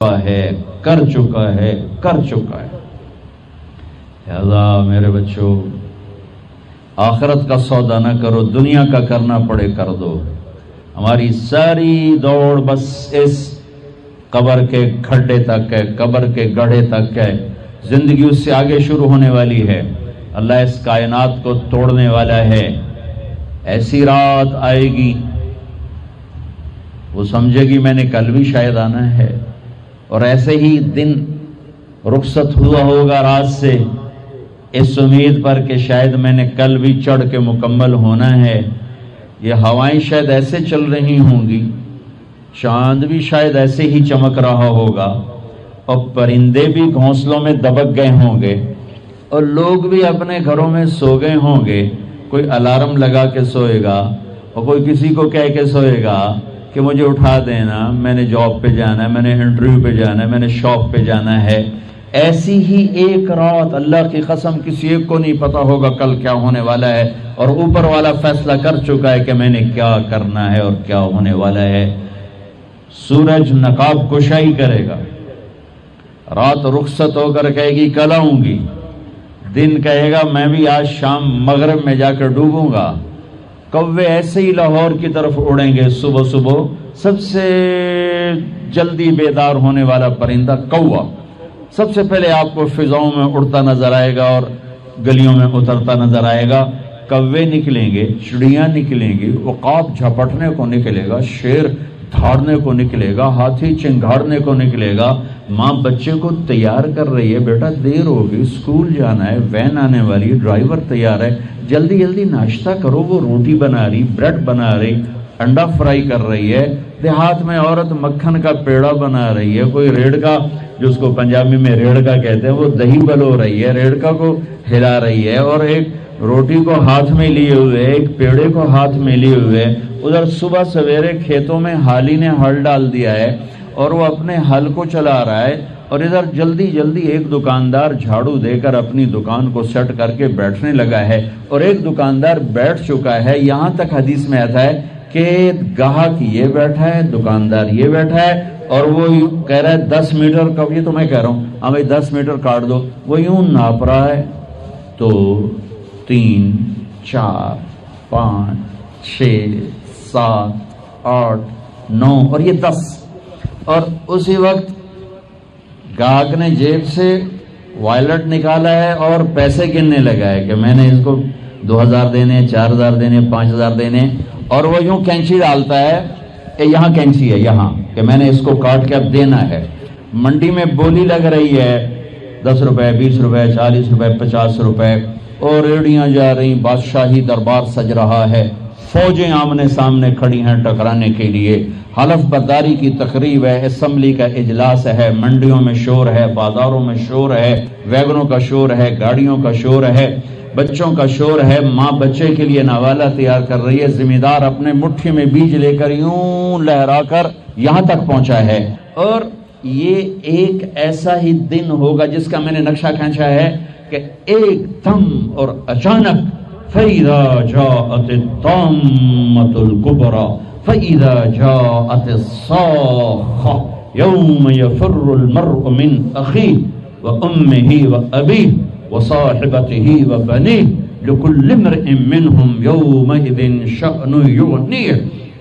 کر چکا ہے لہذا میرے بچوں آخرت کا سودا نہ کرو، دنیا کا کرنا پڑے کر دو۔ ہماری ساری دوڑ بس اس قبر کے کھڈے تک ہے، قبر کے گڑھے تک ہے، زندگی اس سے آگے شروع ہونے والی ہے۔ اللہ اس کائنات کو توڑنے والا ہے، ایسی رات آئے گی وہ سمجھے گی میں نے کل بھی شاید آنا ہے، اور ایسے ہی دن رخصت ہوا ہوگا رات سے اس امید پر کہ شاید میں نے کل بھی چڑھ کے مکمل ہونا ہے۔ یہ ہوائیں شاید ایسے چل رہی ہوں گی، چاند بھی شاید ایسے ہی چمک رہا ہوگا، اور پرندے بھی گھونسلوں میں دبک گئے ہوں گے، اور لوگ بھی اپنے گھروں میں سو گئے ہوں گے۔ کوئی الارم لگا کے سوئے گا اور کوئی کسی کو کہہ کے سوئے گا کہ مجھے اٹھا دینا، میں نے جاب پہ جانا ہے، میں نے انٹرویو پہ جانا ہے، میں نے شاپ پہ جانا ہے۔ ایسی ہی ایک رات اللہ کی قسم کسی ایک کو نہیں پتا ہوگا کل کیا ہونے والا ہے، اور اوپر والا فیصلہ کر چکا ہے کہ میں نے کیا کرنا ہے اور کیا ہونے والا ہے۔ سورج نقاب کشائی کرے گا، رات رخصت ہو کر کہے گی کل آؤں گی، دن کہے گا میں بھی آج شام مغرب میں جا کر ڈوبوں گا۔ کوے ایسے ہی لاہور کی طرف اڑیں گے صبح صبح۔ سب سے جلدی بیدار ہونے والا پرندہ کوا سب سے پہلے آپ کو فضاؤں میں اڑتا نظر آئے گا اور گلیوں میں اترتا نظر آئے گا۔ کوے نکلیں گے، چڑیاں نکلیں گی، عقاب جھپٹنے کو نکلے گا، شیر دھاڑنے کو نکلے گا، ہاتھی چنگھاڑنے کو نکلے گا۔ ماں بچے کو تیار کر رہی ہے، بیٹا دیر ہوگی، اسکول جانا ہے، وین آنے والی، ڈرائیور تیار ہے، جلدی جلدی ناشتہ کرو۔ وہ روٹی بنا رہی، بریڈ بنا رہی، انڈا فرائی کر رہی ہے۔ دیہات میں عورت مکھن کا پیڑا بنا رہی ہے، کوئی ریڑھ کا، جس کو پنجابی میں ریڑھ کا کہتے ہیں، وہ دہی بلو رہی ہے، ریڑھ کا کو ہلا رہی ہے، اور ایک روٹی کو ہاتھ میں لیے ہوئے، ایک پیڑے کو ہاتھ میں لیے ہوئے۔ ادھر صبح سویرے کھیتوں میں حالی نے ہل ڈال دیا ہے اور وہ اپنے ہل کو چلا رہا ہے، اور ادھر جلدی جلدی ایک دکاندار جھاڑو دے کر اپنی دکان کو سیٹ کر کے بیٹھنے لگا ہے، اور ایک دکاندار بیٹھ چکا ہے۔ یہاں تک حدیث میں آتا ہے کہ گاہک یہ بیٹھا ہے، دکاندار یہ بیٹھا ہے، اور وہ کہہ رہا ہے 10 میٹر کا، یہ تو میں کہہ رہا ہوں ہاں بھائی 10 میٹر کاٹ دو، وہ یوں ناپ رہا ہے 2 3 4 5 6 7 8 9 اور یہ 10، اور اسی وقت گاہک نے جیب سے وائلٹ نکالا ہے اور پیسے گننے لگا ہے کہ میں نے اس کو 2000 دینے، 4000 دینے، 5000 دینے، اور وہ یوں کینچی ڈالتا ہے کہ یہاں کینچی ہے یہاں، کہ میں نے اس کو کاٹ کے اب دینا ہے۔ منڈی میں بولی لگ رہی ہے 10 روپے، 20 روپے، 40 روپے، 50 روپے، اور ریڑیاں جا رہی، بادشاہی دربار سج رہا ہے، فوجیں آمنے سامنے کھڑی ہیں ٹکرانے کے لیے، حلف برداری کی تقریب ہے، اسمبلی کا اجلاس ہے، منڈیوں میں شور ہے، بازاروں میں شور ہے، ویگنوں کا شور ہے، گاڑیوں کا شور ہے، بچوں کا شور ہے۔ ماں بچے کے لیے نوالا تیار کر رہی ہے، ذمہ دار اپنے مٹھی میں بیج لے کر یوں لہرا کر یہاں تک پہنچا ہے، اور یہ ایک ایسا ہی دن ہوگا جس کا میں نے نقشہ کھینچا ہے کہ ایک دم اور اچانک فَإِذَا جَاءَتِ الطَّامَّةُ الْكُبْرَى فَإِذَا جَاءَتِ الصَّاخَّةُ يَوْمَ يَفِرُّ الْمَرْءُ مِنْ أَخِيهِ وَأُمِّهِ وَأَبِيهِ وَصَاحِبَتِهِ وَبَنِيهِ لِكُلِّ امْرِئٍ مِّنْهُمْ يَوْمَئِذٍ شَأْنٌ يُغْنِيهِ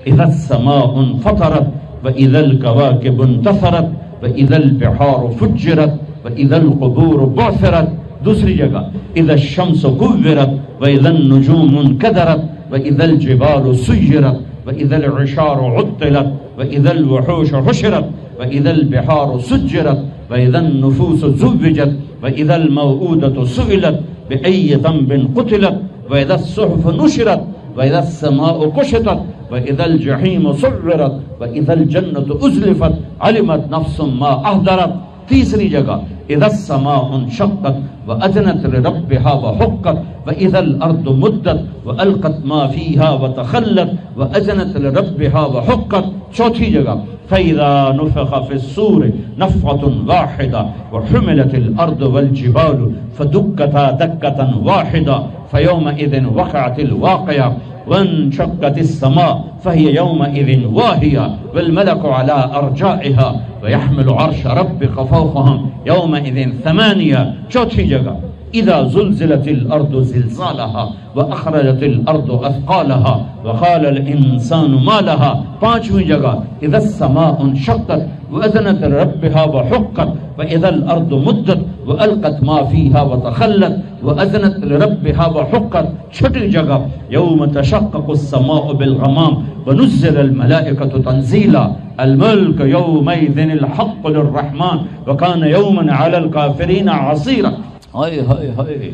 إِذَا السَّمَاءُ انفطرت وَإِذَا الْكَوَاكِبُ انتثرت وَإِذَا الْبِحَارُ فُجِّرَتْ وَإِذَا الْقُبُورُ بُعْثِرَتْ۔ دوسری جگہ اذا الشمس كورت واذا النجوم انكدرت واذا الجبال سيرت واذا العشار عطلت واذا الوحوش حشرت واذا البحار سجرت واذا النفوس زوجت واذا الموءودة سئلت بأي ذنب قتلت واذا الصحف نشرت واذا السماء كشطت واذا الجحيم سعرت واذا الجنة أزلفت علمت نفس ما أهدرت۔ تیسری جگہ اذا السماء انشقت واذنت لربها وحقت واذا الارض مدت والقت ما فيها وتخلت واذنت لربها وحقت۔ چوتھی جگہ فاذا نفخ في الصور نفخة واحدة وحملت الارض والجبال فدكتا دكة واحدة فيومئذ وقعت الواقعة وانشقت السماء فهي يومئذ واهية والملك على أرجائها ويحمل عرش ربك فوقهم يومئذ ثمانية. چوتھی جگہ اذا زلزلت الارض زلزالها واخرجت الارض اثقالها وقال الانسان ما لها. پانچویں جگہ اذا السماء انشقت واذنت لربها وحقت واذا الارض مدت والقت ما فيها وتخلت واذنت لربها وحقت. چھٹی جگہ يوم تشقق السماء بالغمام ونزل الملائكة تنزيلا الملك يومئذ الحق للرحمن وكان يوما على الكافرين عسيرا. ہائے ہائے ہائے،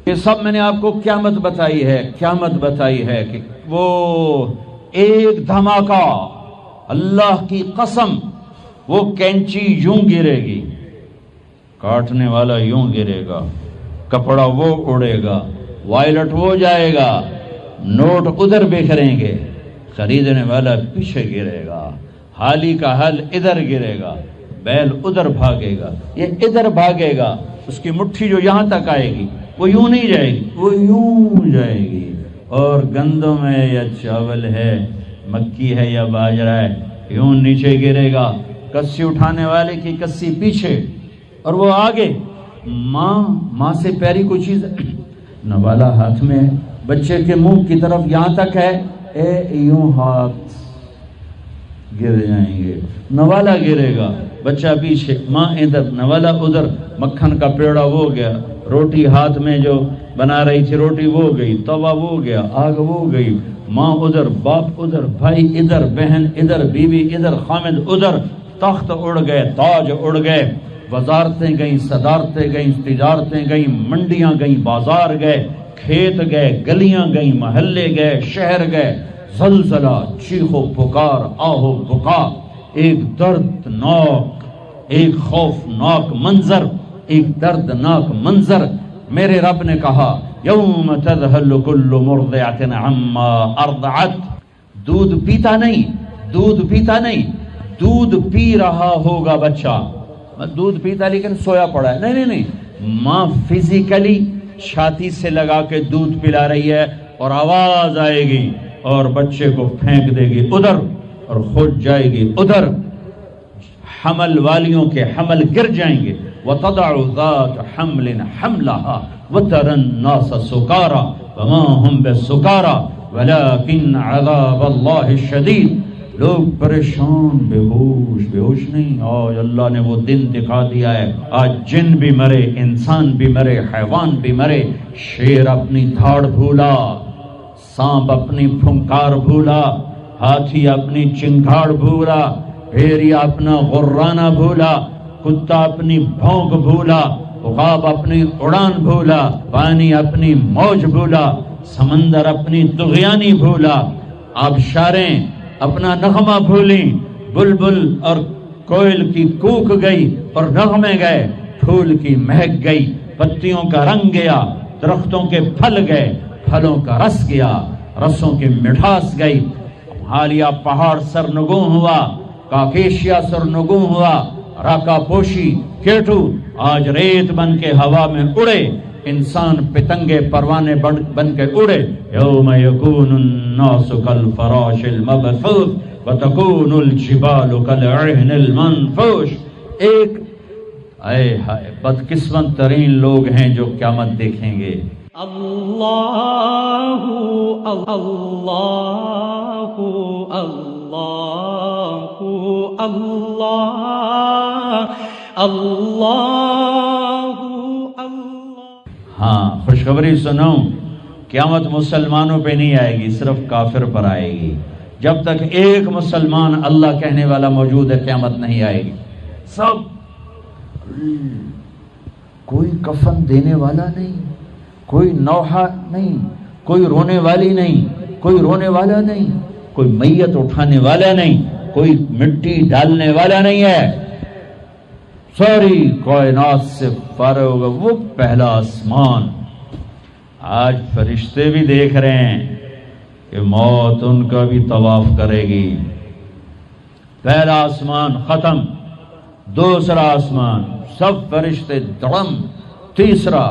یہ سب میں نے آپ کو قیامت بتائی ہے، قیامت بتائی ہے کہ وہ ایک دھماکہ، اللہ کی قسم، وہ کینچی یوں گرے گی، کاٹنے والا یوں گرے گا، کپڑا وہ اڑے گا، وائلٹ وہ جائے گا، نوٹ ادھر بکھریں گے، خریدنے والا پیچھے گرے گا، حالی کا حل ادھر گرے گا، بیل ادھر بھاگے گا، یہ ادھر بھاگے گا، اس کی مٹھی جو یہاں تک آئے گی وہ یوں نہیں جائے گی، وہ یوں جائے گی. اور گندم ہے یا چاول ہے، مکی ہے یا باجرہ ہے، یوں نیچے گرے گا، کسی اٹھانے والے کی کسی پیچھے اور وہ آگے. ماں سے پیاری کوئی چیز ہے، نوالا ہاتھ میں ہے، بچے کے منہ کی طرف یہاں تک ہے، یوں ہاتھ گر جائیں گے، نوالا گرے گا، بچہ پیچھے، ماں ادھر، نوالا ادھر، مکھن کا پیڑا وہ گیا، روٹی ہاتھ میں جو بنا رہی تھی روٹی وہ گئی، توا وہ گیا، آگ وہ گئی، ماں ادھر، باپ ادھر، بھائی ادھر، بہن ادھر، بیوی ادھر، خامد ادھر، تخت اڑ گئے، تاج اڑ گئے، وزارتیں گئیں، صدارتیں گئیں، تجارتیں گئیں، منڈیاں گئیں، بازار گئے، کھیت گئے، گلیاں گئیں، محلے گئے، شہر گئے. زلزلہ، چیخ و پکار، آہ و بکا، ایک دردناک، ایک خوفناک منظر، ایک دردناک منظر. میرے رب نے کہا یوم تذہل کل مرضعۃ عما ارضعت. دودھ پیتا نہیں، دودھ پیتا نہیں، دودھ پی رہا ہوگا بچہ، دودھ پیتا لیکن سویا پڑا ہے، نہیں، ماں فزیکلی چھاتی سے لگا کے دودھ پلا رہی ہے اور آواز آئے گی اور بچے کو پھینک دے گی ادھر اور خود جائے گی ادھر. حمل والیوں کے حمل گر جائیں گے. وَتَضَعُ ذَاتُ حَمْلٍ حَمْلَهَا وَتَرَى النَّاسَ سُكَارَى وَمَا هُمْ بِسُكَارَى وَلَكِنْ عَذَابَ اللَّهِ الشَّدِيدُ. لوگ پریشان، بے ہوش نہیں. آج اللہ نے وہ دن دکھا دیا ہے، آج جن بھی مرے، انسان بھی مرے، حیوان بھی مرے. شیر اپنی دھاڑ بھولا، سانپ اپنی پھنکار بھولا، ہاتھی اپنی چنگھاڑ بھولا، بھیڑیا اپنا غرانہ بھولا، کتا اپنی بھونک بھولا، عقاب اپنی اڑان بھولا، پانی اپنی موج بھولا، سمندر اپنی طغیانی بھولا، آبشاریں اپنا نغمہ بھولیں، بلبل اور کوئل کی کوک گئی اور نغمے گئے، پھول کی مہک گئی، پتیوں کا رنگ گیا، درختوں کے پھل گئے، پھلوں کا رس گیا، رسوں کی مٹھاس گئی. حالیہ پہاڑ سرنگوں ہوا، کاکیشیا سرنگوں ہوا، راکا پوشی، کیٹو آج ریت بن کے ہوا میں اڑے، انسان پتنگے پروانے بن کے اڑے. یوم یکون الناس کالفراش المبثوث وتکون الجبال کالعہن المنفوش. ایک اے ہائے بدقسمت ترین لوگ ہیں جو قیامت دیکھیں گے. اللہ اللہ اللہ اللہ اللہ. ہاں خوشخبری سنو، قیامت مسلمانوں پہ نہیں آئے گی، صرف کافر پر آئے گی. جب تک ایک مسلمان اللہ کہنے والا موجود ہے قیامت نہیں آئے گی. سب، کوئی کفن دینے والا نہیں، کوئی نوحہ نہیں، کوئی رونے والی نہیں، کوئی رونے والا نہیں، کوئی میت اٹھانے والا نہیں، کوئی مٹی ڈالنے والا نہیں ہے. ساری کائنات سے فارغ ہوگا وہ پہلا آسمان. آج فرشتے بھی دیکھ رہے ہیں کہ موت ان کا بھی طواف کرے گی. پہلا آسمان ختم، دوسرا آسمان سب فرشتے دڑم، تیسرا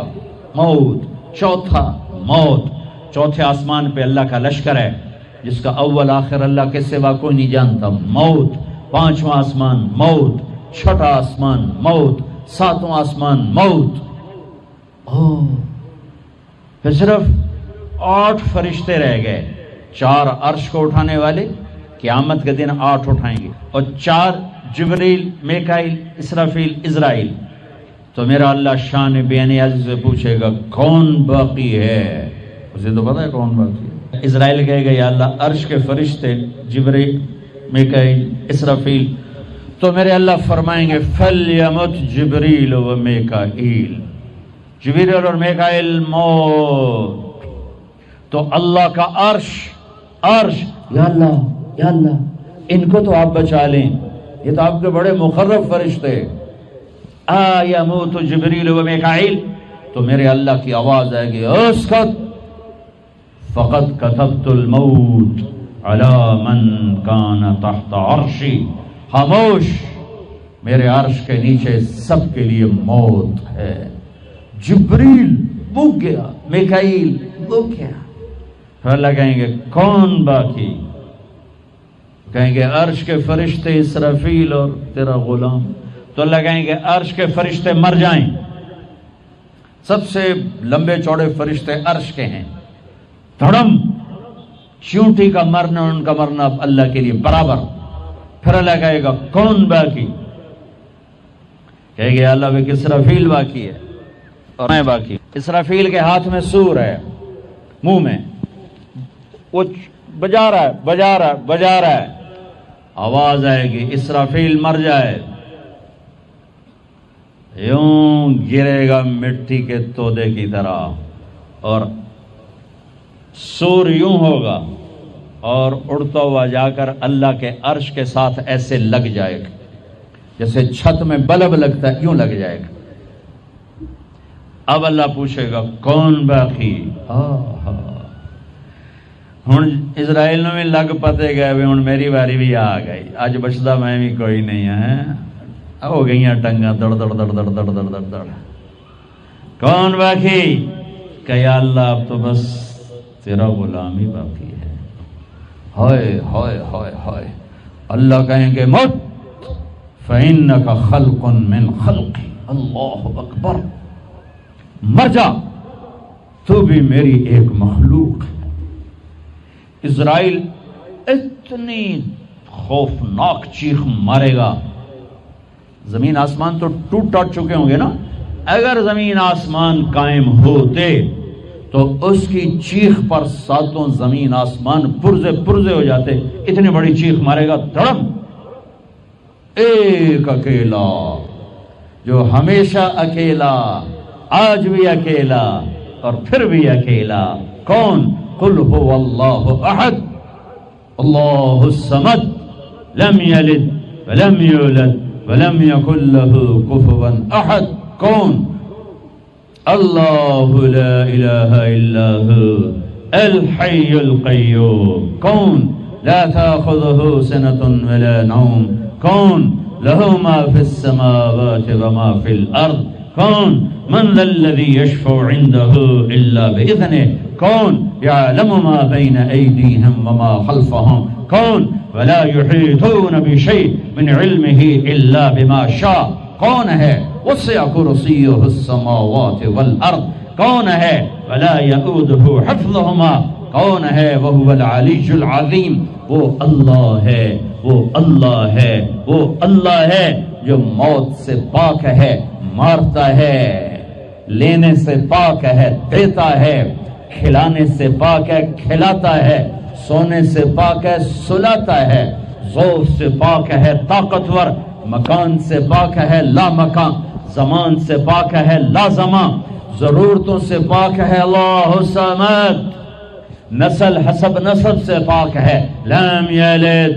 موت، چوتھا موت. چوتھے آسمان پہ اللہ کا لشکر ہے جس کا اول آخر اللہ کے سوا کوئی نہیں جانتا، موت، پانچواں آسمان موت، چھٹا آسمان موت، ساتواں آسمان موت۔ پھر صرف 8 فرشتے رہ گئے، 4 عرش کو اٹھانے والے، قیامت کے دن 8 اٹھائیں گے، اور 4 جبریل، میکائیل، اسرافیل، اسرائیل۔ تو میرا اللہ شان بے نیازی سے پوچھے گا کون باقی ہے؟ اسے تو پتا ہے کون باقی ہے۔ اسرائیل کہے گا یا اللہ عرش کے فرشتے جبریل، میکائیل، اسرافیل۔ تو میرے اللہ فرمائیں گے فلیمت جبریل و میکائیل، جبریل اور میکائیل موت۔ تو اللہ کا عرش یا اللہ ان کو تو آپ بچا لیں، یہ تو آپ کے بڑے مقرب فرشتے، یموت جبریل و میکائیل۔ تو میرے اللہ کی آواز آئے گی اسکت فقد کتبت الموت علی من کان تحت عرشی، خاموش، میرے عرش کے نیچے سب کے لیے موت ہے۔ جبریل بک گیا، میکائیل بک گیا۔ پھر اللہ کہیں گے کون باقی؟ کہیں گے عرش کے فرشتے اسرافیل اور تیرا غلام۔ تو اللہ کہیں گے عرش کے فرشتے مر جائیں، سب سے لمبے چوڑے فرشتے عرش کے ہیں، دھڑم، چیونٹی کا مرنا ان کا مرنا اللہ کے لیے برابر۔ پھر اللہ کہے گا کون باقی؟ کہے گا اللہ بھی اسرافیل باقی ہے اور میں باقی۔ اسرافیل کے ہاتھ میں سور ہے، منہ میں، وہ بجا رہا ہے، آواز آئے گی اسرافیل مر جائے، یوں گرے گا مٹی کے تودے کی طرح، اور سور یوں ہوگا اور اڑتا ہوا جا کر اللہ کے عرش کے ساتھ ایسے لگ جائے گا جیسے چھت میں بلب لگتا ہے، یوں لگ جائے گا۔ اب اللہ پوچھے گا کون باقی؟ ہن اسرائیل نے بھی لگ پتے گئے، ہن میری باری بھی آ گئی، اج بچتا میں بھی کوئی نہیں ہے، ہو گئی ٹنگا دڑ دڑ دڑ دڑ دڑ دڑ دڑ دڑ۔ کون باقی؟ کہ یا اللہ اب تو بس تیرا غلام ہی باقی ہے۔ ہائے ہائے ہائے ہائے، اللہ کہیں گے مت فإنک خلق من خلقی، اللہ اکبر، مر جا، تو بھی میری ایک مخلوق ہے۔ اسرائیل اتنی خوفناک چیخ مارے گا، زمین آسمان تو ٹوٹ ٹوٹ چکے ہوں گے نا، اگر زمین آسمان قائم ہوتے تو اس کی چیخ پر ساتوں زمین آسمان پرزے ہو جاتے، اتنی بڑی چیخ مارے گا، دھڑم۔ ایک اکیلا جو ہمیشہ اکیلا، آج بھی اکیلا اور پھر بھی اکیلا، کون؟ قل هو اللہ احد اللہ الصمد لم یلد ولم یولد ولم یکن له کفوا احد۔ کون؟ اللہ لا الہ الا هو الحی القیوم۔ کون؟ لا تأخذه سنة ولا نوم۔ کون؟ له ما في السماوات وما في الأرض۔ کون؟ من ذا الذي يشفع عنده إلا بإذنه۔ کون؟ يعلم ما بين أيديهم وما خلفهم۔ کون؟ ولا يحيطون بشيء من علمه إلا بما شاء۔ کون ہے؟ وسع کرسیہ السماوات والارض۔ کون ہے؟ ولا یؤودہ حفظہما۔ کون ہے؟ وہو العلی العظیم۔ وہ اللہ ہے، وہ اللہ ہے، وہ اللہ ہے جو موت سے پاک ہے، مارتا ہے، لینے سے پاک ہے، دیتا ہے، کھلانے سے پاک ہے، کھلاتا ہے، سونے سے پاک ہے، سلاتا ہے، ذوق سے پاک ہے، طاقتور، مکان سے پاک ہے، لا مکان، زمان سے پاک ہے، لا زمان، ضرورتوں سے پاک ہے، اللہ الصمد، نسل حسب نسب سے پاک ہے، لم یلد،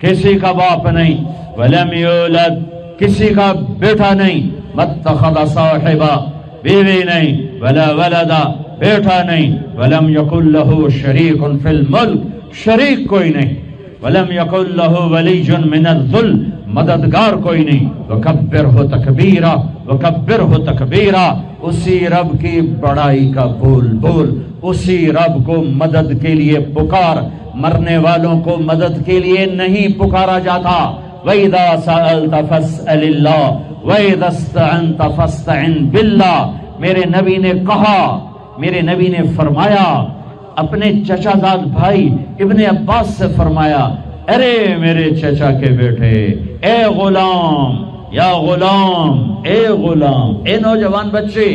کسی کا باپ نہیں، ولم یولد، کسی کا بیٹا نہیں، متخذ صاحبہ، بیوی نہیں، ولا ولدا، بیٹا نہیں، ولم یکن لہ شریک فی الملک، شریک کوئی نہیں، ولم یکن لہ ولی من الذل، مددگار کوئی نہیں، وکبرہ تکبیرہ، وکبرہ تکبیرہ، اسی رب کی بڑائی کا بول بول، اسی رب کو مدد کے لیے پکار، مرنے والوں کو مدد کے لیے نہیں پکارا جاتا۔ وَإِذَا سَأَلْتَ فَاسْأَلِ اللَّهَ وَإِذَا اسْتَعَنْتَ فَاسْتَعِنْ بِاللَّهِ۔ میرے نبی نے کہا، میرے نبی نے فرمایا، اپنے چچا زاد بھائی ابن عباس سے فرمایا، ارے میرے چچا کے بیٹے، اے غلام، یا غلام، اے غلام، اے نوجوان بچے،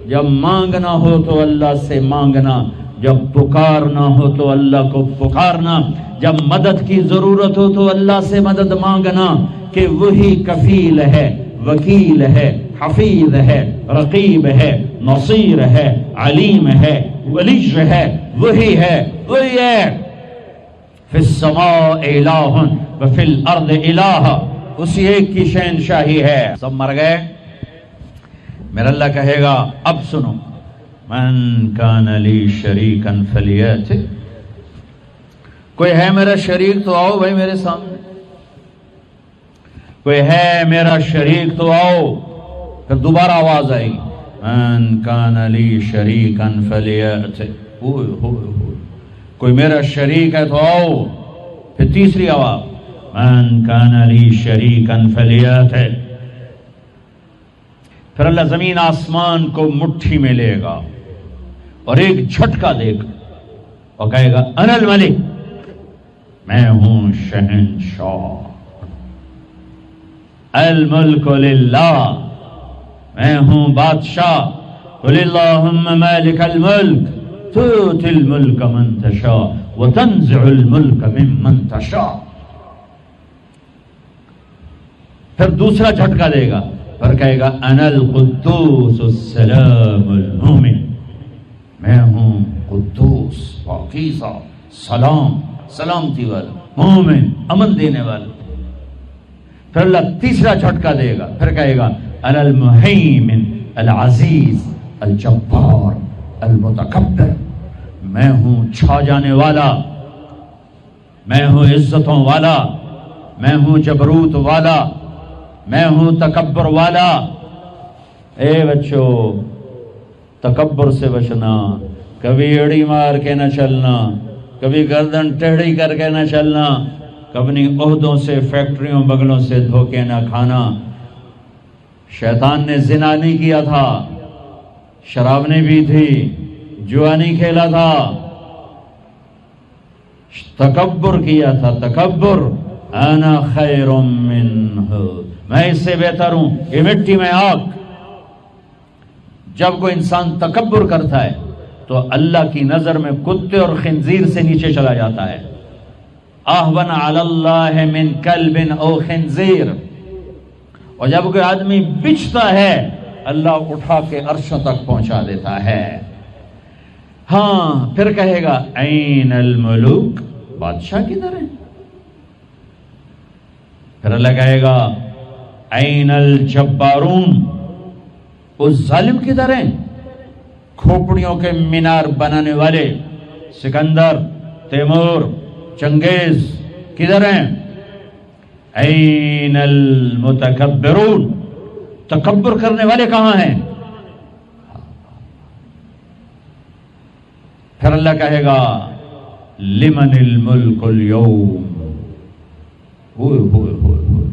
جب مانگنا ہو تو اللہ سے مانگنا، جب پکارنا ہو تو اللہ کو پکارنا، جب مدد کی ضرورت ہو تو اللہ سے مدد مانگنا، کہ وہی کفیل ہے، وکیل ہے، حفیظ ہے، رقیب ہے، نصیر ہے، علیم ہے، ولی ہے، وہی ہے، وہی ہے۔ فی السماء الہ وفی الارض الہ، اسی ایک کی شہنشاہی ہے۔ سب مر گئے، میرا اللہ کہے گا اب سنو، من کان لی شریکا فلیات، کوئی ہے میرا شریک تو آؤ بھائی میرے سامنے، کوئی ہے میرا شریک تو آؤ۔ پھر دوبارہ آواز آئی، من کان لی شریکا فلیات، کوئی میرا شریک ہے تو آؤ۔ پھر تیسری آواز، من کان لی شریکا فلیات۔ پھر اللہ زمین آسمان کو مٹھی میں لے گا اور ایک جھٹکا دے گا اور کہے گا انا الملک، میں ہوں شہنشاہ، الملک للہ، میں ہوں بادشاہ، قل اللہم مالک الملک تؤتی الملک من تشاء وتنزع الملک ممن تشاء۔ پھر دوسرا جھٹکا دے گا اور کہے گا انا القدوس السلام المومن، میں ہوں قدوس، پاکیزہ، سلام، سلامتی والا، مومن، امن دینے والا۔ پھر اللہ تیسرا جھٹکا دے گا، پھر کہے گا انا المہیمن العزیز الجبار المتکبر، میں ہوں چھا جانے والا، میں ہوں عزتوں والا، میں ہوں جبروت والا، میں ہوں تکبر والا۔ اے بچو، تکبر سے بچنا، کبھی ایڑی مار کے نہ چلنا، کبھی گردن ٹیڑھی کر کے نہ چلنا، کبھی عہدوں سے، فیکٹریوں، بغلوں سے دھوکے نہ کھانا۔ شیطان نے زنا نہیں کیا تھا، شراب نہیں پی تھی، جوا نہیں کھیلا تھا، تکبر کیا تھا، تکبر، انا خیر منہ، میں اس سے بہتر ہوں، یہ مٹی میں آگ۔ جب کوئی انسان تکبر کرتا ہے تو اللہ کی نظر میں کتے اور خنزیر سے نیچے چلا جاتا ہے۔ اہون علی اللہ من کلب او خنزیر۔ اور جب کوئی آدمی بچتا ہے اللہ اٹھا کے عرشوں تک پہنچا دیتا ہے۔ ہاں، پھر کہے گا این الملوک، بادشاہ کدھر ہے؟ پھر اللہ کہے گا این الجبارون، اس ظالم کدھر ہیں؟ کھوپڑیوں کے مینار بنانے والے سکندر، تیمور، چنگیز کدھر ہیں؟ این المتکبرون، تکبر کرنے والے کہاں ہیں؟ پھر اللہ کہے گا لمن الملک اليوم، ہوئے ہوئے ہوئے ہوئے،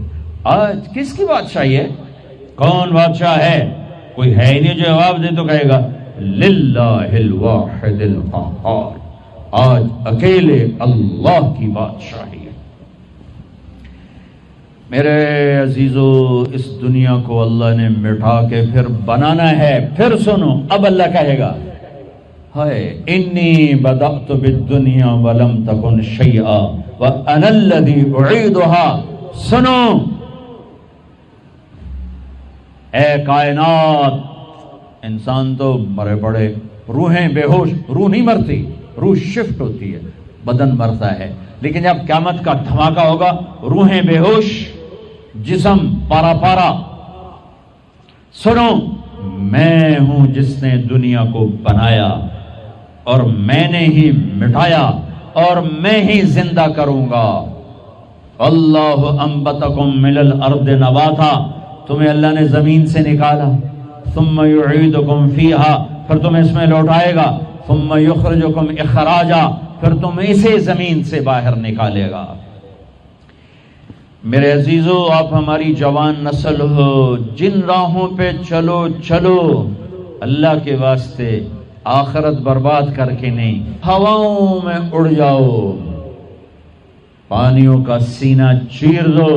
آج کس کی بادشاہی ہے؟ کون بادشاہ ہے؟ کوئی ہے ہی نہیں جو جواب دے تو کہے گا للہ الواحد القہار، آج اکیلے اللہ کی بادشاہی ہے۔ میرے عزیزو، اس دنیا کو اللہ نے مٹا کے پھر بنانا ہے۔ پھر سنو، اب اللہ کہے گا ہائے انی بدأت بالدنیا ولم تکن شیئا وانا الذی اعیدها۔ سنو اے کائنات، انسان تو مرے پڑے، روحیں بے ہوش، روح نہیں مرتی، روح شفٹ ہوتی ہے، بدن مرتا ہے، لیکن جب قیامت کا دھماکہ ہوگا روحیں بے ہوش، جسم پارا پارا۔ سنو، میں ہوں جس نے دنیا کو بنایا اور میں نے ہی مٹایا اور میں ہی زندہ کروں گا۔ اللہ انبتکم من الارض نباتا، تمہیں اللہ نے زمین سے نکالا، ثم یعیدکم فیہا، پھر تمہیں اس میں لوٹائے گا، ثم یخرجکم اخراجا، پھر تم اسے زمین سے باہر نکالے گا۔ میرے عزیزو، آپ ہماری جوان نسل ہو، جن راہوں پہ چلو چلو، اللہ کے واسطے آخرت برباد کر کے نہیں، ہواؤں میں اڑ جاؤ، پانیوں کا سینہ چیر دو،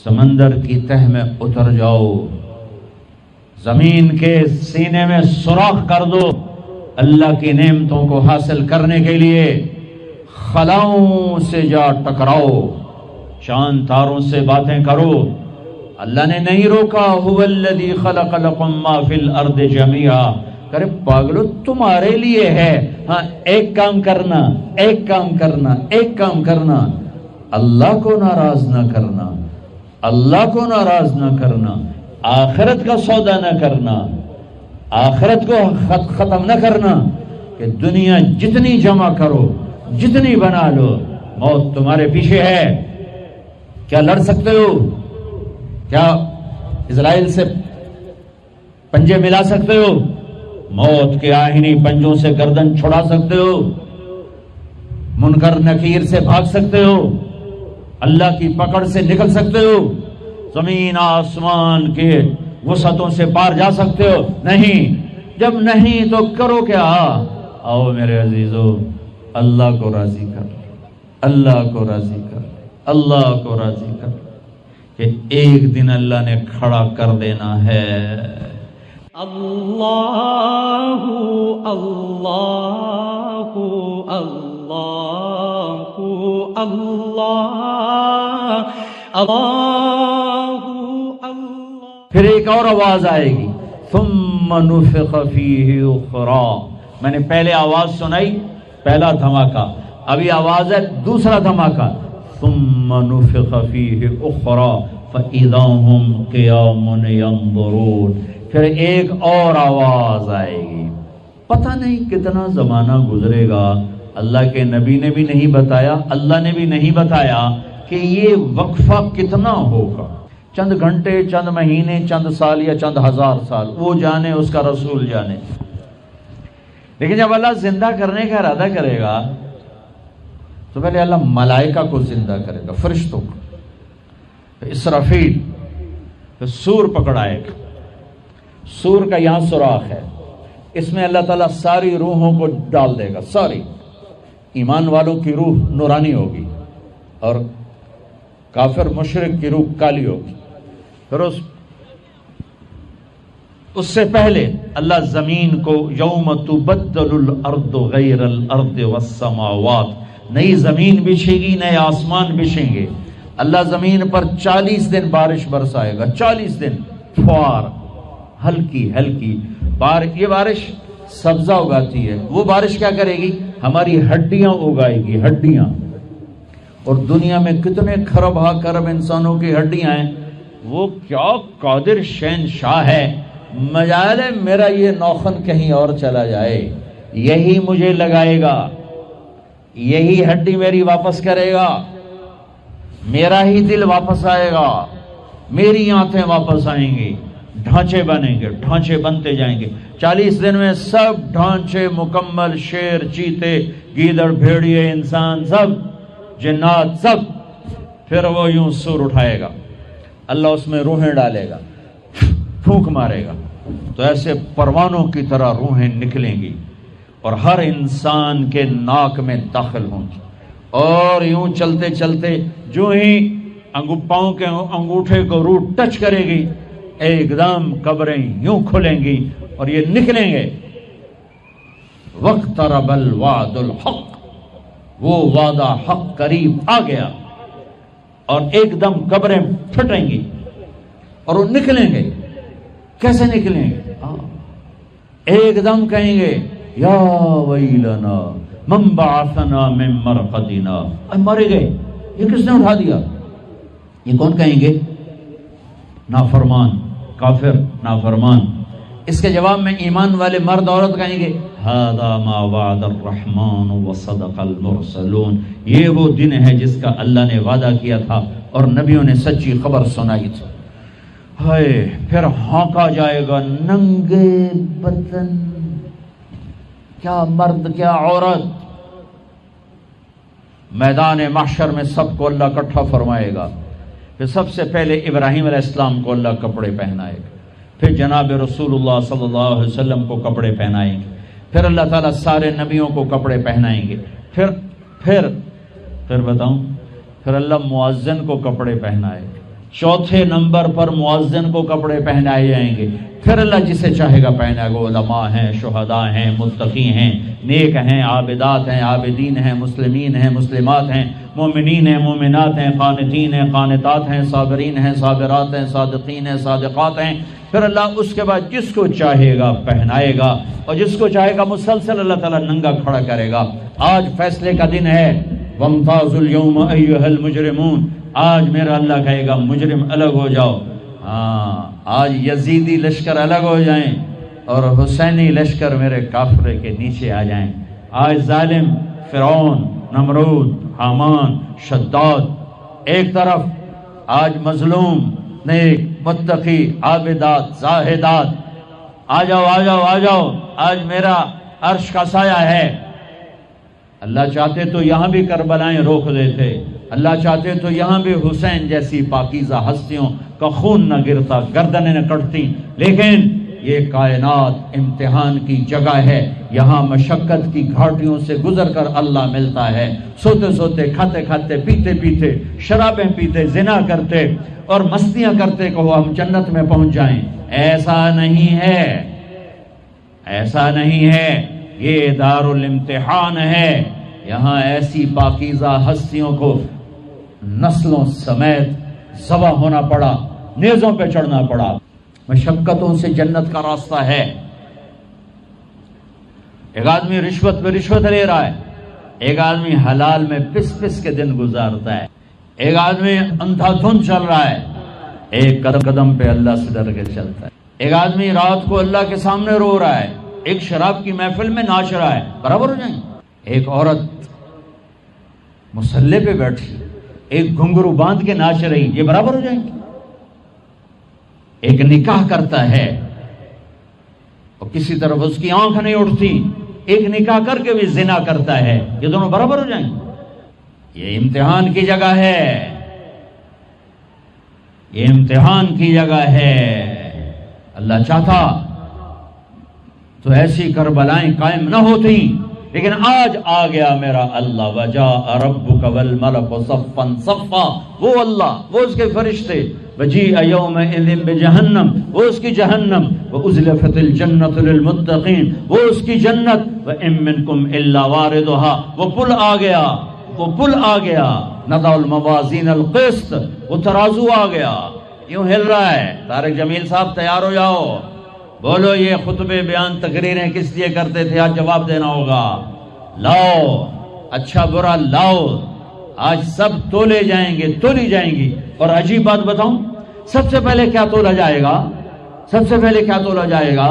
سمندر کی تہ میں اتر جاؤ، زمین کے سینے میں سوراخ کر دو، اللہ کی نعمتوں کو حاصل کرنے کے لیے خلاؤں سے جا ٹکراؤ، چاند تاروں سے باتیں کرو۔ اللہ نے نہیں روکا، هو الذی خلق لکم ما فی الارض جمیعا، کرے پاگلو تمہارے لیے ہے، ہاں ایک کام کرنا، ایک کام کرنا، ایک کام کرنا، اللہ کو ناراض نہ کرنا، اللہ کو ناراض نہ کرنا، آخرت کا سودا نہ کرنا، آخرت کو ختم نہ کرنا، کہ دنیا جتنی جمع کرو، جتنی بنا لو، موت تمہارے پیچھے ہے۔ کیا لڑ سکتے ہو؟ کیا اسرائیل سے پنجے ملا سکتے ہو؟ موت کے آہنی پنجوں سے گردن چھڑا سکتے ہو؟ منکر نکیر سے بھاگ سکتے ہو؟ اللہ کی پکڑ سے نکل سکتے ہو؟ زمین آسمان کے وسعتوں سے پار جا سکتے ہو؟ نہیں۔ جب نہیں تو کرو کیا؟ آؤ میرے عزیزو، اللہ کو راضی کر، اللہ کو راضی کر، اللہ کو راضی کر، کہ ایک دن اللہ نے کھڑا کر دینا ہے۔ اللہ اللہ اللہ اللہ اللہ اللہ۔ پھر ایک اور آواز آئے گی، ثم نفخ فیہ اخری۔ میں نے پہلے آواز سنائی، پہلا دھماکہ، ابھی آواز ہے دوسرا دھماکہ، ثم نفخ فیہ اخری فاذا هم قیام ینظرون۔ پھر ایک اور آواز آئے گی، پتہ نہیں کتنا زمانہ گزرے گا، اللہ کے نبی نے بھی نہیں بتایا، اللہ نے بھی نہیں بتایا کہ یہ وقفہ کتنا ہوگا، چند گھنٹے، چند مہینے، چند سال یا چند ہزار سال، وہ جانے، اس کا رسول جانے۔ لیکن جب اللہ زندہ کرنے کا ارادہ کرے گا تو پہلے اللہ ملائکہ کو زندہ کرے گا، فرشتوں کو، پھر اسرافیل، پھر سور پکڑائے گا۔ سور کا یہاں سوراخ ہے، اس میں اللہ تعالیٰ ساری روحوں کو ڈال دے گا، ساری ایمان والوں کی روح نورانی ہوگی اور کافر مشرک کی روح کالی ہوگی۔ پھر اس سے پہلے اللہ زمین کو یوم تبدل الارض غیر الارض والسماوات، نئی زمین بچھے گی، نئے آسمان بچھیں گے۔ اللہ زمین پر 40 دن بارش برسائے گا، 40 دن فوار، ہلکی ہلکی یہ بارش سبزہ اگاتی ہے، وہ بارش کیا کرے گی؟ ہماری ہڈیاں اگائے گی، ہڈیاں۔ اور دنیا میں کتنے کھرب انسانوں کی ہڈیاں ہیں، وہ کیا قادر شہنشاہ ہے، مجال ہے میرا یہ نوخن کہیں اور چلا جائے، یہی مجھے لگائے گا، یہی ہڈی میری واپس کرے گا، میرا ہی دل واپس آئے گا، میری آنتیں واپس آئیں گی، ڈھانچے بنیں گے، ڈھانچے بنتے جائیں گے۔ 40 دن میں سب ڈھانچے مکمل، شیر، چیتے، گیدڑ، بھیڑیے، انسان، سب جنات، سب۔ پھر وہ یوں سور اٹھائے گا، اللہ اس میں روحیں ڈالے گا، پھونک مارے گا، تو ایسے پروانوں کی طرح روحیں نکلیں گی اور ہر انسان کے ناک میں داخل ہوں گی، اور یوں چلتے چلتے جو ہی پاؤں کے انگوٹھے کو روح ٹچ کرے گی، ایک دم قبریں یوں کھلیں گی اور یہ نکلیں گے۔ وَاقْتَرَبَ الْوَعْدُ الْحَقُّ، وہ وعدہ حق قریب آ گیا، اور ایک دم قبریں پھٹیں گی اور وہ نکلیں گے۔ کیسے نکلیں گے؟ ایک دم کہیں گے یا ویلنا من بعثنا من مرقدنا، مرے گئے، یہ کس نے اٹھا دیا؟ یہ کون کہیں گے؟ نافرمان، کافر، نافرمان۔ اس کے جواب میں ایمان والے مرد عورت کہیں گے ھذا ما وعد الرحمن وصدق المرسلون، یہ وہ دن ہے جس کا اللہ نے وعدہ کیا تھا اور نبیوں نے سچی خبر سنائی تھی۔ ہائے، پھر ہانکا جائے گا، ننگے بدن کیا مرد کیا عورت، میدان محشر میں سب کو اللہ اکٹھا فرمائے گا. پھر سب سے پہلے ابراہیم علیہ السلام کو اللہ کپڑے پہنائے گا، پھر جناب رسول اللہ صلی اللہ علیہ وسلم کو کپڑے پہنائیں گے، پھر اللہ تعالیٰ سارے نبیوں کو کپڑے پہنائیں گے، پھر بتاؤں، پھر اللہ مؤذن کو کپڑے پہنائے گا. چوتھے نمبر پر مؤذن کو کپڑے پہنائے جائیں گے. پھر اللہ جسے چاہے گا پہنائے گا. علماء ہیں، شہداء ہیں، متقی ہیں، نیک ہیں، عابدات ہیں، عابدین ہیں، مسلمین ہیں، مسلمات ہیں، مومنین ہیں، مومنات ہیں، قانتین ہیں، قانتات ہیں، صابرین ہیں، صابرات ہیں، صادقین ہیں، صادقات ہیں. پھر اللہ اس کے بعد جس کو چاہے گا پہنائے گا، اور جس کو چاہے گا مسلسل اللہ تعالیٰ ننگا کھڑا کرے گا. آج فیصلے کا دن ہے. وَامْتَازُوا الْيَوْمَ أَيُّهَا الْمُجْرِمُونَ. آج میرا اللہ کہے گا مجرم الگ ہو جاؤ. آج یزیدی لشکر الگ ہو جائیں اور حسینی لشکر میرے کافرے کے نیچے آ جائیں. آج ظالم فرعون، نمرود، حامان، شداد ایک طرف، آج مظلوم، نیک، متقی، عابدات، زاہدات. آ جاؤ آ جاؤ آ جاؤ، آج میرا عرش کا سایہ ہے. اللہ چاہتے تو یہاں بھی کربلائیں روک دیتے، اللہ چاہتے تو یہاں بھی حسین جیسی پاکیزہ ہستیوں کا خون نہ گرتا، گردنیں نہ کٹتی. لیکن یہ کائنات امتحان کی جگہ ہے. یہاں مشقت کی گھاٹیوں سے گزر کر اللہ ملتا ہے. سوتے سوتے، کھاتے کھاتے، پیتے پیتے، شرابیں پیتے، زنا کرتے اور مستیاں کرتے کہ ہم جنت میں پہنچ جائیں. ایسا نہیں ہے، ایسا نہیں ہے. یہ دار الامتحان ہے. یہاں ایسی پاکیزہ ہستیوں کو نسلوں سمیت ذبح ہونا پڑا، نیزوں پہ چڑھنا پڑا. مشقتوں سے جنت کا راستہ ہے. ایک آدمی رشوت پہ رشوت لے رہا ہے، ایک آدمی حلال میں پس پس کے دن گزارتا ہے، ایک آدمی اندھا دھند چل رہا ہے، ایک قدم قدم پہ اللہ سے ڈر کے چلتا ہے. ایک آدمی رات کو اللہ کے سامنے رو رہا ہے، ایک شراب کی محفل میں ناچ رہا ہے. برابر ہو جائیں. ایک عورت مصلی پہ بیٹھی، ایک گھنگرو باندھ کے ناچ رہی، یہ برابر ہو جائیں گے. ایک نکاح کرتا ہے اور کسی طرف اس کی آنکھ نہیں اٹھتی، ایک نکاح کر کے بھی زنا کرتا ہے، یہ دونوں برابر ہو جائیں گے. یہ امتحان کی جگہ ہے، یہ امتحان کی جگہ ہے. اللہ چاہتا تو ایسی کربلائیں قائم نہ ہوتی، لیکن آج آ گیا میرا اللہ. وجاء ربک والملک صفا صفا. وہ اللہ، وہ اس کے فرشتے. وجیء یومئذ بجہنم، وہ اس کی جہنم. وازلفت الجنۃ للمتقین، وہ اس کی جنت. وان منکم الا واردها، وہ پل آ گیا، وہ پل آ گیا. نضع الموازین القسط، وہ ترازو آ گیا. یوں ہل رہا ہے. طارق جمیل صاحب تیار ہو جاؤ، بولو یہ خطبے بیان تقریریں کس لیے کرتے تھے؟ آج جواب دینا ہوگا. لاؤ اچھا برا لاؤ. آج سب تولے جائیں گے، تولی جائیں گی. اور عجیب بات بتاؤں، سب سے پہلے کیا تولا جائے گا؟ سب سے پہلے کیا تولا جائے گا؟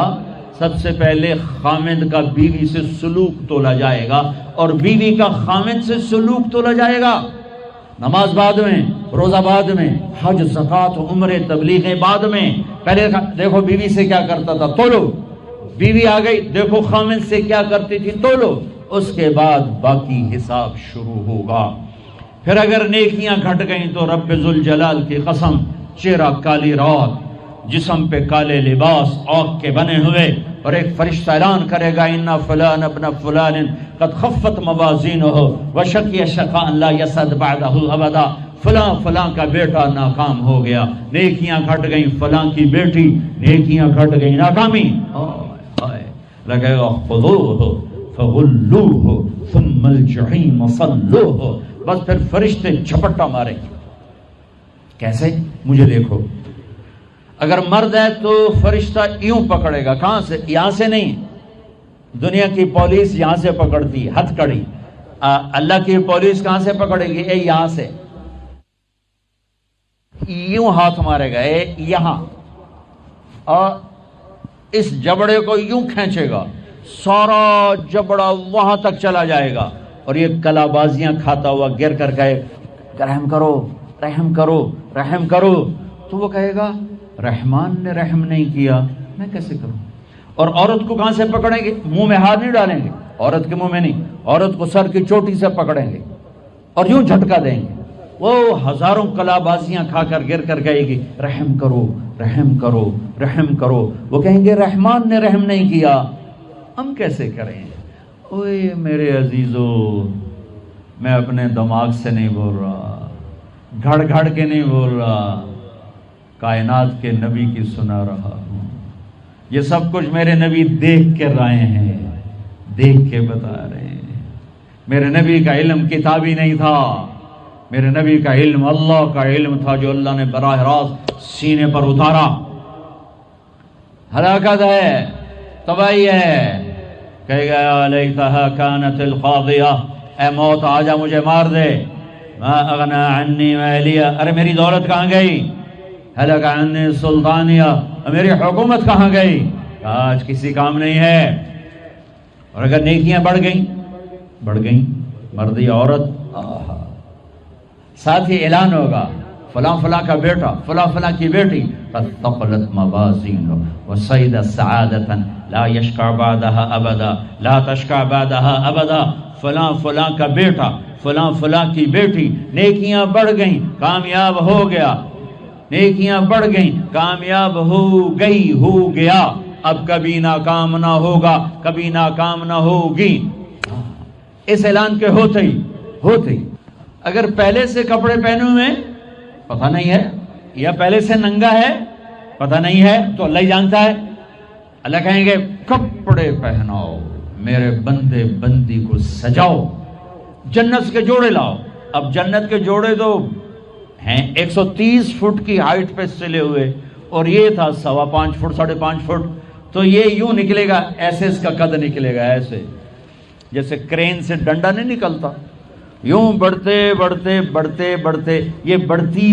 سب سے پہلے خامند کا بیوی سے سلوک تولا جائے گا، اور بیوی کا خامند سے سلوک تولا جائے گا. نماز بعد میں، روزہ بعد میں، حج، زکوٰۃ، عمرے، تبلیغیں بعد میں. پہلے دیکھو بیوی سے کیا کرتا تھا، تولو. بیوی آ گئی، دیکھو خامند سے کیا کرتی تھی، تولو. اس کے بعد باقی حساب شروع ہوگا. پھر اگر نیکیاں گھٹ گئیں تو رب ذوالجلال کی قسم، چہرہ کالی رات، جسم پہ کالے لباس آگ کے بنے ہوئے، اور ایک فرشتہ اعلان کرے گا اِنَّ فلان ابن فلان قد خفت موازینہ وشقی شقاء لا یسعد بعدہ ابدا. فلاں فلاں کا بیٹا ناکام ہو گیا. نیکیاں گھٹ گئیں، فلاں کی بیٹی، نیکیاں گھٹ گئیں، ناکامی. لگے گا خذوہ فغلوہ ثم الجحیم صلوہ. بس پھر فرشتے جھپٹا ماریں گے. کیسے؟ مجھے دیکھو. اگر مرد ہے تو فرشتہ یوں پکڑے گا. کہاں سے؟ یہاں سے نہیں. دنیا کی پولیس یہاں سے پکڑتی، ہتھ کڑی. اللہ کی پولیس کہاں سے پکڑے گی؟ اے یہاں سے. یوں ہاتھ مارے گا، اے یہاں، اور اس جبڑے کو یوں کھینچے گا، سارا جبڑا وہاں تک چلا جائے گا. اور یہ کلا بازیاں کھاتا ہوا گر کر کہے رحم کرو، رحم کرو، رحم کرو. تو وہ کہے گا رحمان نے رحم نہیں کیا، میں کیسے کروں؟ اور عورت کو کہاں سے پکڑیں گے؟ منہ میں ہاتھ نہیں ڈالیں گے، عورت کے منہ میں نہیں، عورت کو سر کی چوٹی سے پکڑیں گے اور یوں جھٹکا دیں گے، وہ ہزاروں کلا بازیاں کھا کر گر کر کہے گی رحم کرو رحم کرو رحم کرو، وہ کہیں گے رحمان نے رحم نہیں کیا، ہم کیسے کریں؟ اوے میرے عزیزو، میں اپنے دماغ سے نہیں بول رہا، گھڑ گھڑ کے نہیں بول رہا، کائنات کے نبی کی سنا رہا ہوں۔ یہ سب کچھ میرے نبی دیکھ کے رائے ہیں، دیکھ کے بتا رہے ہیں۔ میرے نبی کا علم کتابی نہیں تھا، میرے نبی کا علم اللہ کا علم تھا جو اللہ نے براہ راست سینے پر اتارا۔ ہلاکت ہے، تباہی ہے، کہے گا یا لیتہا کانت القاضیہ، اے موت آجا مجھے مار دے، ما اغنا عنی مالیہ، ارے میری دولت کہاں گئی؟ ہلک عنی سلطانیہ، میری حکومت کہاں گئی؟ آج کسی کام نہیں ہے۔ اور اگر نیکیاں بڑھ گئیں، مردی عورت، ساتھ ہی اعلان ہوگا فلاں فلاں کا بیٹا، فلاں فلاں کی بیٹی، قد ثقلت موازینہ وصعد سعادۃ لا یشقى بعدها ابدا، لا تشقى بعدها ابدا، فلاں فلاں کا بیٹا، فلاں فلاں کی بیٹی، نیکیاں بڑھ گئیں، کامیاب ہو گیا، نیکیاں بڑھ گئیں، کامیاب ہو گیا، اب کبھی ناکام نہ ہوگا، کبھی ناکام نہ ہوگی۔ اس اعلان کے ہوتے ہی اگر پہلے سے کپڑے پہنے ہوئے پتہ نہیں ہے، یا پہلے سے ننگا ہے پتہ نہیں ہے، تو اللہ ہی جانتا ہے۔ اللہ کہیں گے کپڑے پہناؤ، میرے بندے بندی کو سجاؤ، جنت کے جوڑے لاؤ۔ اب جنت کے جوڑے تو ہیں 130 فٹ کی ہائٹ پہ سلے ہوئے، اور یہ تھا 5.25 فٹ 5.5 فٹ، تو یہ یوں نکلے گا، ایسے اس کا قد نکلے گا، ایسے جیسے کرین سے ڈنڈا نہیں نکلتا، یوں بڑھتے بڑھتے بڑھتے بڑھتے یہ بڑھتی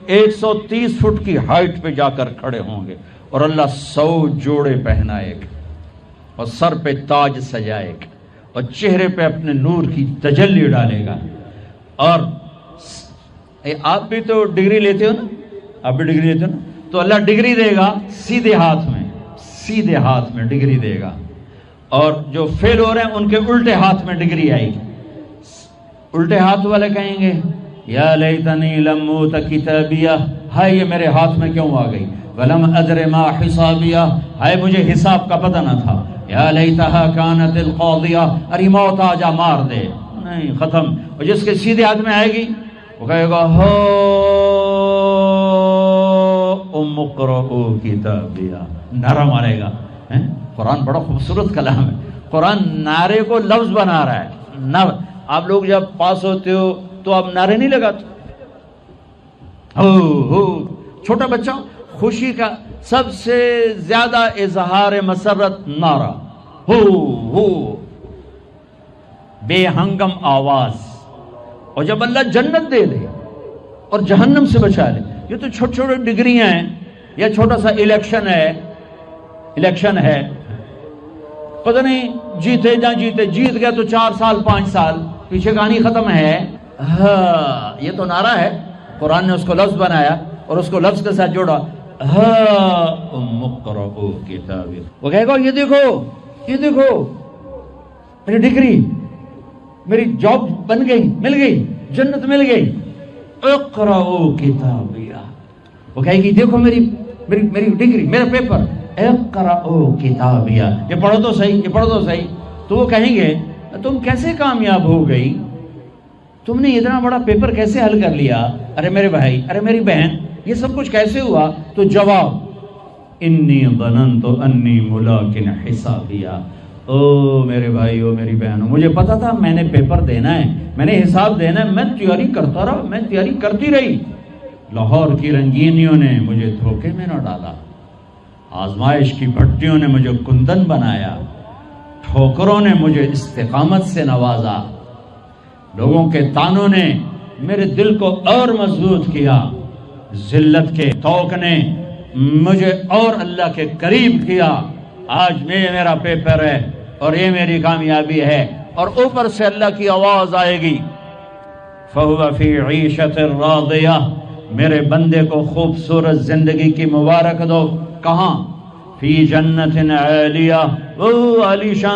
130 فٹ کی ہائٹ پہ جا کر کھڑے ہوں گے، اور اللہ 100 جوڑے پہنائے گا، اور سر پہ تاج سجائے گا، اور چہرے پہ اپنے نور کی تجلی ڈالے گا۔ اور آپ بھی تو ڈگری لیتے ہو نا، آپ بھی ڈگری لیتے ہو نا، تو اللہ ڈگری دے گا سیدھے ہاتھ میں ڈگری دے گا، اور جو فیل ہو رہے ہیں ان کے الٹے ہاتھ میں ڈگری آئے گی۔ الٹے ہاتھ والے کہیں گے یا لیتنی لم اوت کتابیہ، ہائے یہ میرے ہاتھ میں کیوں آ گئی، ولم ادر ما حسابیہ، ہائے مجھے حساب کا پتہ نہ تھا، یا لیتہا کانت القاضیہ، ارے موت آ جا مار دے، نہیں ختم۔ اور جس کے سیدھے ہاتھ میں آئے گی وہ کہے گا ہو ام اقرؤ کتابیہ، نعرہ مارے گا۔ قرآن بڑا خوبصورت کلام ہے، قرآن نعرے کو لفظ بنا رہا ہے۔ آپ لوگ جب پاس ہوتے ہو تو آپ نعرے نہیں لگاتے، ہو چھوٹا بچہ خوشی کا سب سے زیادہ اظہار مسرت نعرہ ہو بے ہنگم آواز۔ اور جب اللہ جنت دے دے اور جہنم سے بچا لے، یہ تو چھوٹے چھوٹے ڈگریاں ہیں، یا چھوٹا سا الیکشن ہے، پتہ نہیں جیتے جا جیتے، جیت گیا تو 4 سال 5 سال، پیچھے کہانی ختم ہے۔ ہاں یہ تو نعرہ ہے، قرآن نے اس کو لفظ بنایا اور اس کو لفظ کے ساتھ جوڑا، ہاں ام اقرؤ کتابیہ۔ وہ کہے گا یہ دیکھو میری ڈگری، میری جاب بن گئی، مل گئی، جنت مل گئی، اقرؤ کتابیہ۔ وہ کہے گی دیکھو میری ڈگری، میرا پیپر، اقرؤ کتابیہ، یہ پڑھو تو صحیح۔ تو وہ کہیں گے تم کیسے کامیاب ہو گئی، تم نے اتنا بڑا پیپر کیسے حل کر لیا، ارے میرے بھائی، ارے میری بہن، یہ سب کچھ کیسے ہوا؟ تو جواب انی ظننت انی ملاق حسابیہ، او میرے بھائی، او میری بہنوں، مجھے پتا تھا میں نے پیپر دینا ہے، میں نے حساب دینا ہے، میں تیاری کرتا رہا، میں تیاری کرتی رہی، لاہور کی رنگینیوں نے مجھے دھوکے میں نہ ڈالا، آزمائش کی بھٹیوں نے مجھے کندن بنایا، ٹھوکروں نے مجھے استقامت سے نوازا، لوگوں کے تانوں نے میرے دل کو اور مضبوط کیا، ذلت کے توق نے مجھے اور اللہ کے قریب کیا، آج میرا پیپر ہے اور یہ میری کامیابی ہے۔ اور اوپر سے اللہ کی آواز آئے گی فَهُوَ فِي عِيشَةٍ رَاضِيَةٍ، میرے بندے کو خوبصورت زندگی کی مبارک دو۔ کہاں؟ فی جنت عالیہ، وہ عالی شان